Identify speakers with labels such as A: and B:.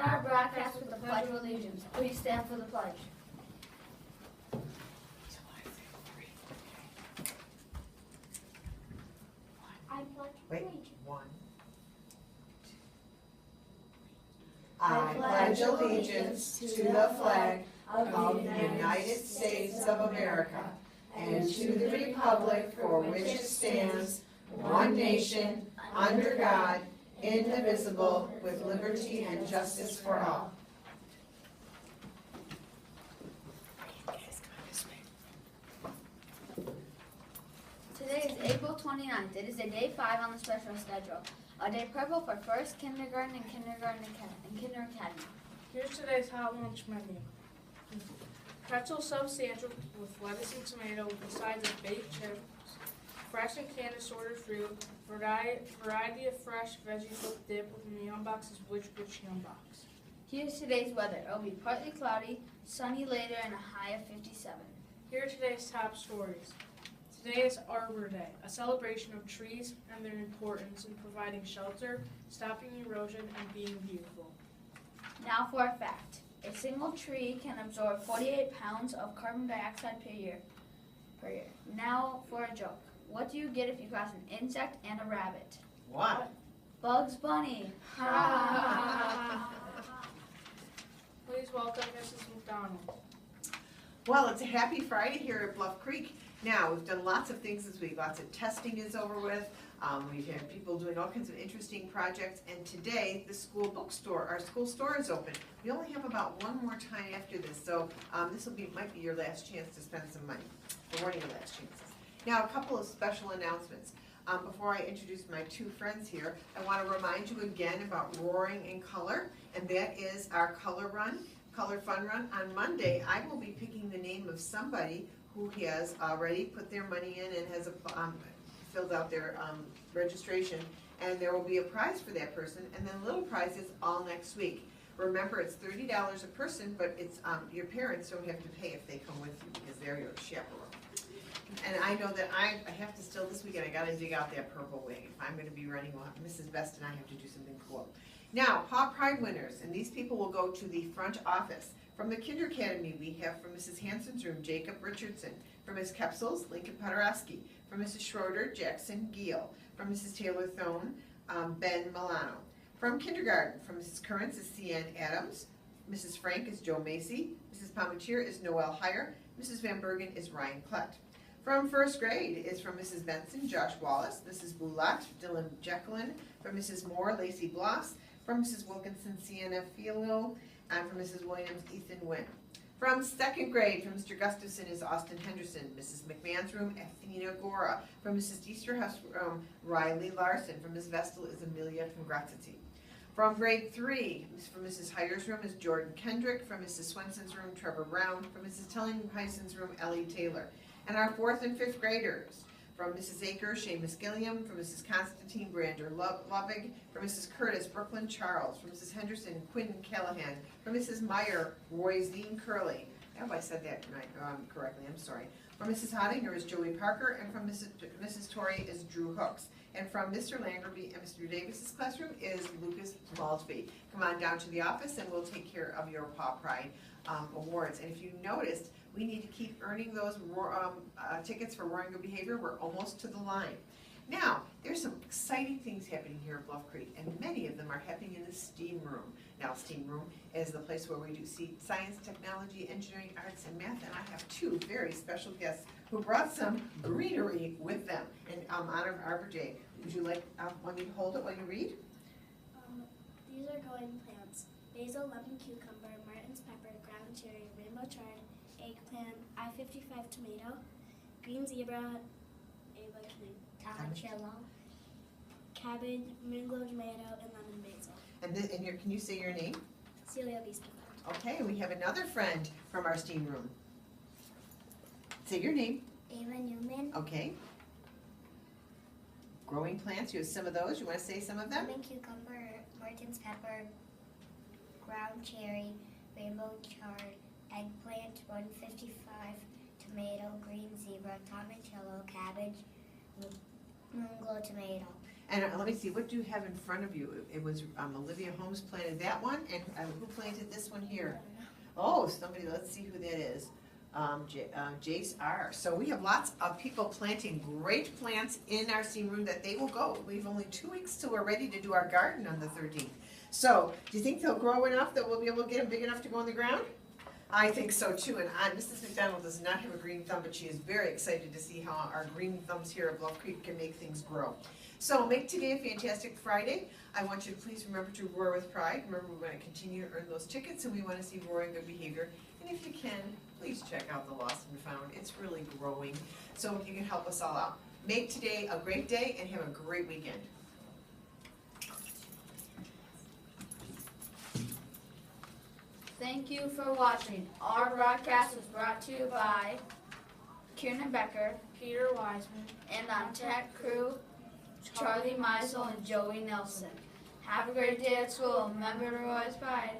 A: our broadcast with the Pledge of Allegiance. Please stand for the pledge.
B: Wait, one. I pledge allegiance to the flag of the United States of America and to the republic for which it stands, one nation, under God, indivisible, with liberty and justice for all.
A: Today is April 29th. It is a day 5 on the special schedule. A day purple for first kindergarten and kinder academy.
C: Here's today's hot lunch menu. Pretzel substantial with lettuce and tomato with the sides of baked chips, fresh and canned assorted fruit, variety of fresh veggies with dip within the Yum Box is which Yum Box.
A: Here's today's weather. It will be partly cloudy, sunny later, and a high of 57.
C: Here are today's top stories. Today is Arbor Day, a celebration of trees and their importance in providing shelter, stopping erosion, and being beautiful.
A: Now for a fact. A single tree can absorb 48 pounds of carbon dioxide per year. Now for a joke. What do you get if you cross an insect and a rabbit?
B: What?
A: Bugs Bunny.
C: Please welcome Mrs. McDonald.
B: Well, it's a happy Friday here at Bluff Creek. Now, we've done lots of things this week. Lots of testing is over with. We've had people doing all kinds of interesting projects. And today, the school bookstore, our school store is open. We only have about one more time after this. So this might be your last chance to spend some money. Or one of your last chances. Now, a couple of special announcements. Before I introduce my two friends here, I want to remind you again about Roaring in Color. And that is our color fun run. On Monday, I will be picking the name of somebody who has already put their money in and has filled out their registration, and there will be a prize for that person, and then little prizes all next week. Remember, it's $30 a person, but it's your parents don't have to pay if they come with you because they're your chaperone. And I know that I have to still this weekend, I got to dig out that purple wig. If I'm going to be running, Mrs. Best and I have to do something cool. Now, Paw Pride winners, and these people will go to the front office. From the Kinder Academy, we have from Mrs. Hansen's room, Jacob Richardson. From Ms. Kepsels, Lincoln Podorowski. From Mrs. Schroeder, Jackson Giel. From Mrs. Taylor Thone, Ben Milano. From kindergarten, from Mrs. Currents is C.N. Adams. Mrs. Frank is Joe Macy. Mrs. Palmatier is Noel Heyer. Mrs. Van Bergen is Ryan Klett. From first grade is from Mrs. Benson, Josh Wallace. Mrs. Boulat, Dylan Jacqueline. From Mrs. Moore, Lacey Bloss. From Mrs. Wilkinson, Sienna Filo. And from Mrs. Williams, Ethan Wynn. From second grade, from Mr. Gustafson is Austin Henderson. Mrs. McMahon's room, Athena Gora. From Mrs. Deesterhouse room, Riley Larson. From Ms. Vestal is Amelia Congratity. From grade 3, from Mrs. Heyer's room is Jordan Kendrick. From Mrs. Swenson's room, Trevor Brown. From Mrs. Tillingheisen's room, Ellie Taylor. And our 4th and 5th graders. From Mrs. Akers, Seamus Gilliam. From Mrs. Constantine, Brander Lovig. From Mrs. Curtis, Brooklyn Charles. From Mrs. Henderson, Quinn Callahan. From Mrs. Meyer, Royzine Curley. I hope I said that correctly, I'm sorry. From Mrs. Hottinger is Joey Parker. And from Mrs. Torrey is Drew Hooks. And from Mr. Langerby and Mr. Davis's classroom is Lucas Maltby. Come on down to the office and we'll take care of your Paw Pride awards. And if you noticed, we need to keep earning those tickets for Roaring Good Behavior. We're almost to the line. Now, there's some exciting things happening here at Bluff Creek, and many of them are happening in the STEAM room. Now, STEAM room is the place where we do science, technology, engineering, arts, and math, and I have two very special guests who brought some greenery with them in honor of Arbor Day. Would you like, want me to hold it while you read?
D: These are growing plants: basil, lemon, cucumber, Martin's pepper, ground cherry, rainbow chard, eggplant, I-55 tomato, green zebra,
A: Tarantello.
D: cabbage, mango tomato, and lemon basil.
B: And can you say your name?
D: Celia Beeston.
B: Okay, we have another friend from our STEAM room. Say your name.
D: Ava Newman.
B: Okay. Growing plants, you have some of those. You want to say some of them?
D: Lemon, cucumber, Martin's pepper, ground cherry, rainbow chard, eggplant, 155 tomato, green zebra, tomatillo, cabbage, moon glow tomato.
B: And let me see, what do you have in front of you? It was Olivia Holmes planted that one, and who planted this one here? Oh, somebody, let's see who that is. Jace R. So we have lots of people planting great plants in our steam room that they will go. We've only 2 weeks till we're ready to do our garden on the 13th. So, do you think they'll grow enough that we'll be able to get them big enough to go in the ground? I think so too, and Mrs. McDonald does not have a green thumb, but she is very excited to see how our green thumbs here at Bluff Creek can make things grow. So make today a fantastic Friday. I want you to please remember to roar with pride. Remember, we want to continue to earn those tickets, and we want to see roaring good behavior. And if you can, please check out the Lost and Found. It's really growing, so you can help us all out. Make today a great day, and have a great weekend.
A: Thank you for watching. Our broadcast was brought to you by Kieran Becker
C: Peter Wiseman,
A: and on tech crew, Charlie Meisel and Joey Nelson. Have a great day at school. Remember to always pride.